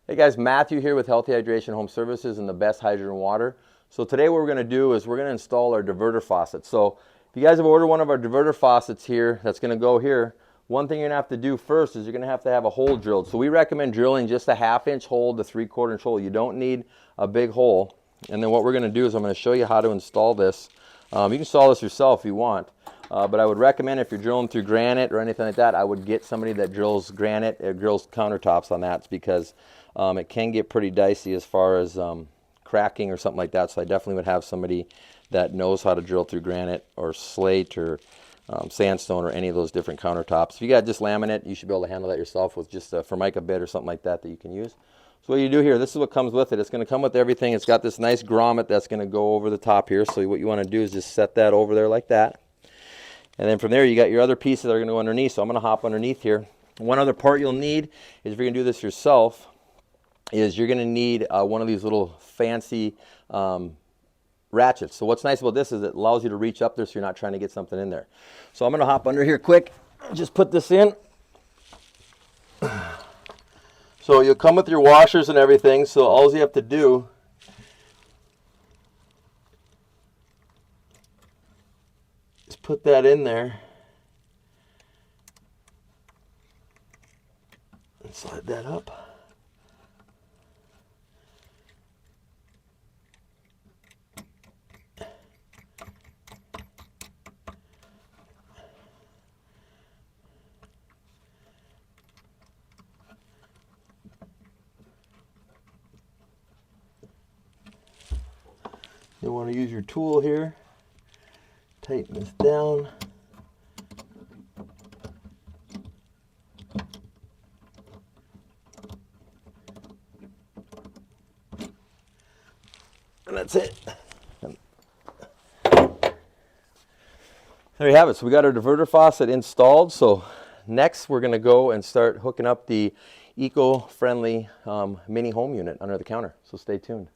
Hey guys, Matthew here with Healthy Hydration Home Services and the best hydrogen water. So today what we're going to do is we're going to install our diverter faucet. So if you guys have ordered one of our diverter faucets here, that's going to go here, one thing you're going to have to do first is you're going to have a hole drilled. So we recommend drilling just a 1/2 inch hole to 3/4 inch hole. You don't need a big hole. And then what we're going to do is I'm going to show you how to install this. You can install this yourself if you want. But I would recommend if you're drilling through granite or anything like that, I would get somebody that drills granite or drills countertops on that because it can get pretty dicey as far as cracking or something like that. So I definitely would have somebody that knows how to drill through granite or slate or sandstone or any of those different countertops. If you got just laminate, you should be able to handle that yourself with just a Formica bit or something like that that you can use. So what you do here, this is what comes with it. It's going to come with everything. It's got this nice grommet that's going to go over the top here. So what you want to do is just set that over there like that. And then from there, you got your other pieces that are going to go underneath. So I'm going to hop underneath here. One other part you'll need is if you're going to do this yourself, is you're going to need one of these little fancy ratchets. So what's nice about this is it allows you to reach up there so you're not trying to get something in there. So I'm going to hop under here quick. Just put this in. So you'll come with your washers and everything. So all you have to do is put that in there and slide that up. You want to use your tool here, tighten this down. And that's it. There you have it. So we got our diverter faucet installed. So next we're going to go and start hooking up the eco-friendly mini home unit under the counter. So stay tuned.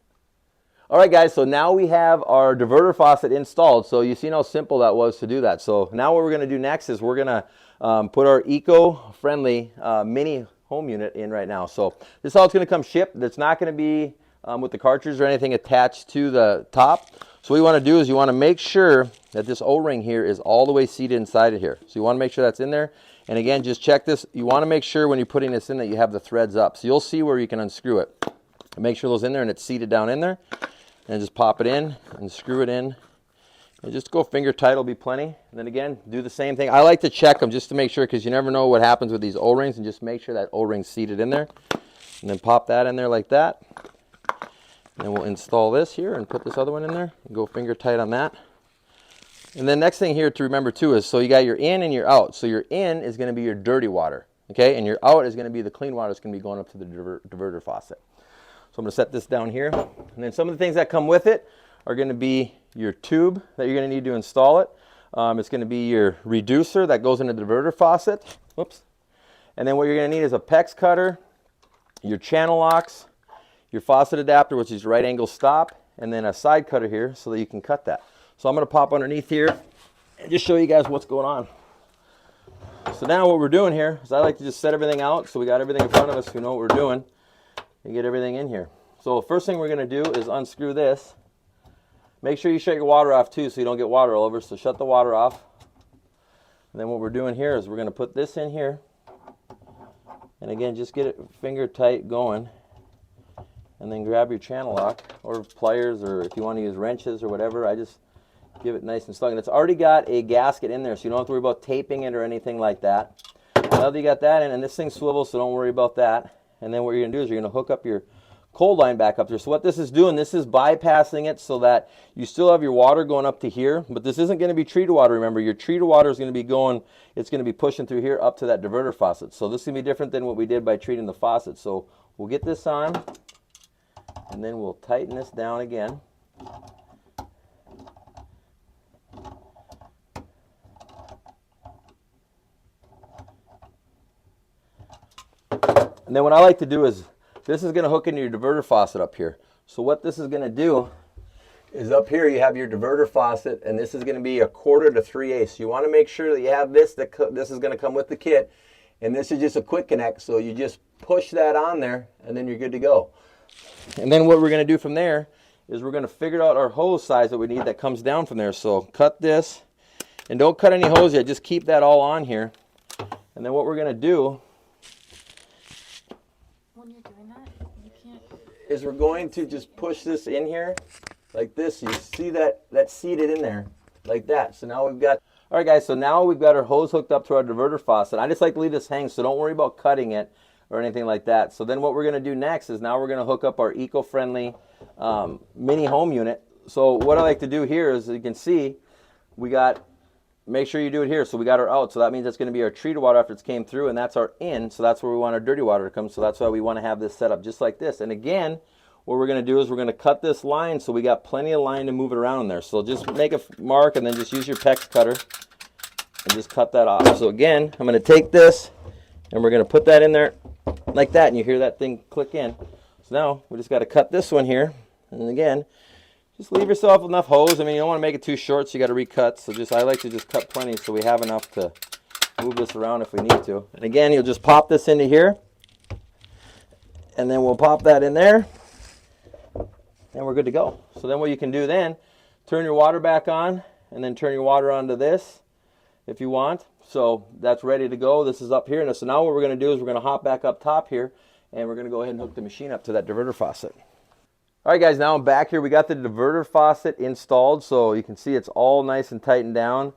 All right, guys, so now we have our diverter faucet installed. So you see how simple that was to do that. So now what we're going to do next is we're going to put our eco-friendly mini home unit in right now. So this is how it's going to come shipped. It's not going to be with the cartridge or anything attached to the top. So what you want to do is you want to make sure that this O-ring here is all the way seated inside of here. So you want to make sure that's in there. And again, just check this. You want to make sure when you're putting this in that you have the threads up. So you'll see where you can unscrew it. Make sure those in there and it's seated down in there. And just pop it in and screw it in. And just go finger tight, will be plenty. And then again, do the same thing. I like to check them just to make sure because you never know what happens with these O-rings, and just make sure that O-ring's seated in there. And then pop that in there like that. And then we'll install this here and put this other one in there. And go finger tight on that. And then next thing here to remember too is, so you got your in and your out. So your in is going to be your dirty water, okay? And your out is going to be the clean water that's going to be going up to the diverter faucet. So I'm going to set this down here. And then some of the things that come with it are going to be your tube that you're going to need to install it. It's going to be your reducer that goes into the diverter faucet. Whoops. And then what you're going to need is a PEX cutter, your channel locks, your faucet adapter, which is right angle stop, and then a side cutter here so that you can cut that. So I'm going to pop underneath here and just show you guys what's going on. So now what we're doing here is I like to just set everything out so we got everything in front of us, we know what we're doing. And get everything in here. So the first thing we're going to do is unscrew this. Make sure you shut your water off too so you don't get water all over. So shut the water off. And then what we're doing here is we're going to put this in here. And again, just get it finger tight going. And then grab your channel lock or pliers, or if you want to use wrenches or whatever, I just give it nice and snug. And it's already got a gasket in there so you don't have to worry about taping it or anything like that. Now that you got that in, and this thing swivels, so don't worry about that. And then what you're going to do is you're going to hook up your cold line back up there. So what this is doing, this is bypassing it so that you still have your water going up to here, but this isn't going to be treated water. Remember, your treated water is going to be going, it's going to be pushing through here up to that diverter faucet. So this is going to be different than what we did by treating the faucet. So we'll get this on, and then we'll tighten this down again. And then what I like to do is, this is going to hook into your diverter faucet up here. So what this is going to do is up here you have your diverter faucet, and this is going to be 1/4 to 3/8. You want to make sure that you have this, this is going to come with the kit. And this is just a quick connect, so you just push that on there and then you're good to go. And then what we're going to do from there is we're going to figure out our hose size that we need that comes down from there. So cut this, and don't cut any hose yet, just keep that all on here. And then what we're going to do when you're doing that, you can't, is we're going to just push this in here like this. You see that seated in there like that. So now we've got, all right guys, so now we've got our hose hooked up to our diverter faucet. I just like to leave this hang, so don't worry about cutting it or anything like that. So then what we're going to do next is now we're going to hook up our eco-friendly mini home unit. So what I like to do here is, you can see, we got, make sure you do it here. So we got our out, so that means it's going to be our treated water after it's came through, and that's our in, so that's where we want our dirty water to come. So that's why we want to have this set up just like this. And again, what we're going to do is we're going to cut this line so we got plenty of line to move it around in there. So just make a mark and then just use your PEX cutter and just cut that off. So again, I'm going to take this and we're going to put that in there like that, and you hear that thing click in. So now we just got to cut this one here, and again, just leave yourself enough hose. I mean, you don't want to make it too short, so you got to recut. So just, I like to just cut plenty so we have enough to move this around if we need to. And again, you'll just pop this into here, and then we'll pop that in there, and we're good to go. So then what you can do then, turn your water back on, and then turn your water onto this if you want. So that's ready to go. This is up here. And so now what we're going to do is we're going to hop back up top here, and we're going to go ahead and hook the machine up to that diverter faucet. All right, guys, now I'm back here. We got the diverter faucet installed, so you can see it's all nice and tightened down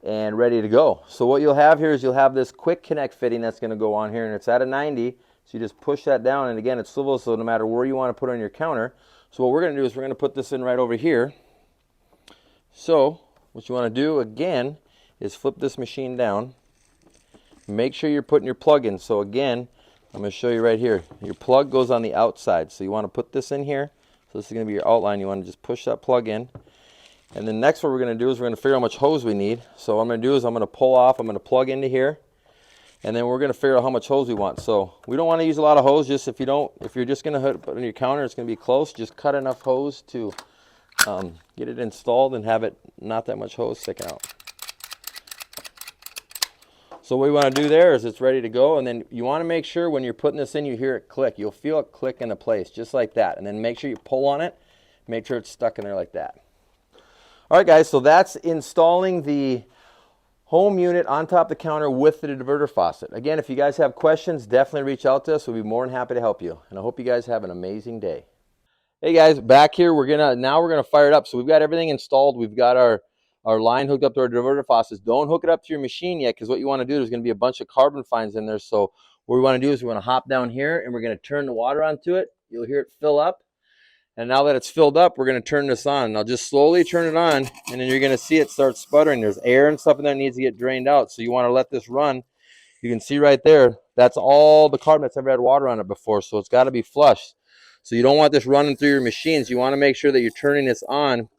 and ready to go. So what you'll have here is you'll have this quick connect fitting that's going to go on here, and it's at a 90. So you just push that down, and again, it's swivel, so no matter where you want to put it on your counter. So what we're going to do is we're going to put this in right over here. So what you want to do again is flip this machine down. Make sure you're putting your plug in. So again, I'm going to show you right here. Your plug goes on the outside. So you want to put this in here. So this is going to be your outline. You want to just push that plug in. And then next what we're going to do is we're going to figure out how much hose we need. So what I'm going to do is I'm going to pull off. I'm going to plug into here. And then we're going to figure out how much hose we want. So we don't want to use a lot of hose. Just if you're just going to put it on your counter, it's going to be close. Just cut enough hose to get it installed and have it not that much hose sticking out. So what we want to do there is it's ready to go, and then you want to make sure when you're putting this in, you hear it click. You'll feel it click into place just like that, and then make sure you pull on it, make sure it's stuck in there like that. All right guys, so that's installing the home unit on top of the counter with the diverter faucet. Again, if you guys have questions, definitely reach out to us. We'll be more than happy to help you, and I hope you guys have an amazing day. Hey guys, back here, now we're gonna fire it up. So we've got everything installed. We've got our line hooked up to our diverter faucets. Don't hook it up to your machine yet, because what you want to do, there's going to be a bunch of carbon fines in there. So what we want to do is we want to hop down here, and we're going to turn the water onto it. You'll hear it fill up. And now that it's filled up, we're going to turn this on. Now just slowly turn it on, and then you're going to see it start sputtering. There's air and stuff in there that needs to get drained out. So you want to let this run. You can see right there, that's all the carbon that's ever had water on it before. So it's got to be flushed. So you don't want this running through your machines. You want to make sure that you're turning this on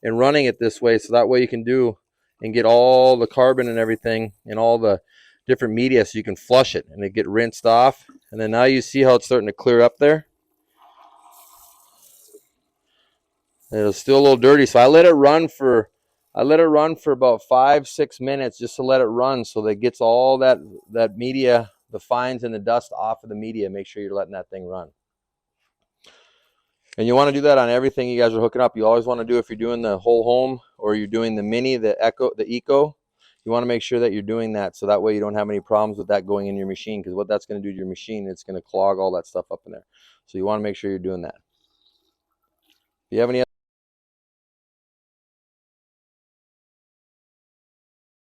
and running it this way, so that way you can do and get all the carbon and everything and all the different media, so you can flush it and it get rinsed off. And then now you see how it's starting to clear up there. And it's still a little dirty, so I let it run for about 5-6 minutes just to let it run, so that it gets all that media, the fines and the dust off of the media. Make sure you're letting that thing run. And you want to do that on everything you guys are hooking up. You always want to do, if you're doing the whole home or you're doing the mini, the eco, you want to make sure that you're doing that, so that way you don't have any problems with that going in your machine, because what that's going to do to your machine, it's going to clog all that stuff up in there. So you want to make sure you're doing that. If you have any